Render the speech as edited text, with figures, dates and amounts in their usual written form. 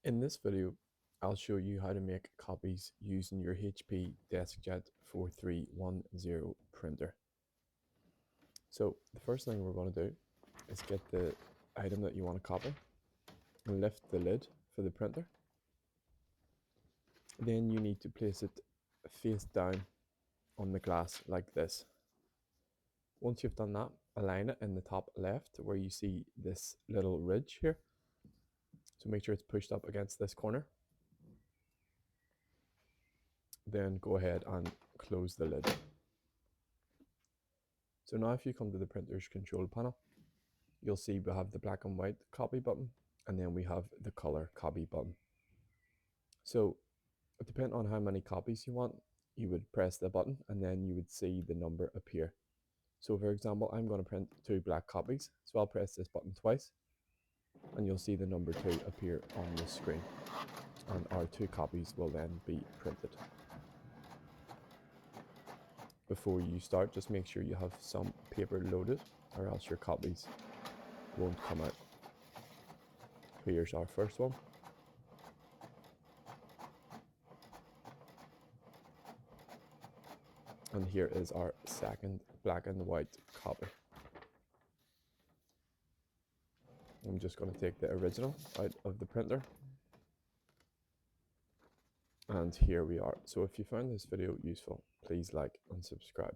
In this video, I'll show you how to make copies using your HP DeskJet 4310 printer. So the first thing we're going to do is get the item that you want to copy and lift the lid for the printer. Then you need to place it face down on the glass like this. Once you've done that, align it in the top left where you see this little ridge here. So make sure it's pushed up against this corner. Then go ahead and close the lid. So now if you come to the printer's control panel, you'll see we have the black and white copy button, and then we have the color copy button. So depending on how many copies you want, you would press the button and then you would see the number appear. So for example, I'm going to print 2 black copies, so I'll press this button twice and you'll see the number 2 appear on the screen, and our 2 copies will then be printed. Before you start, just make sure you have some paper loaded or else your copies won't come out. Here's our first one. And here is our second black and white copy. I'm just going to take the original out of the printer. And here we are. So if you found this video useful, please like and subscribe.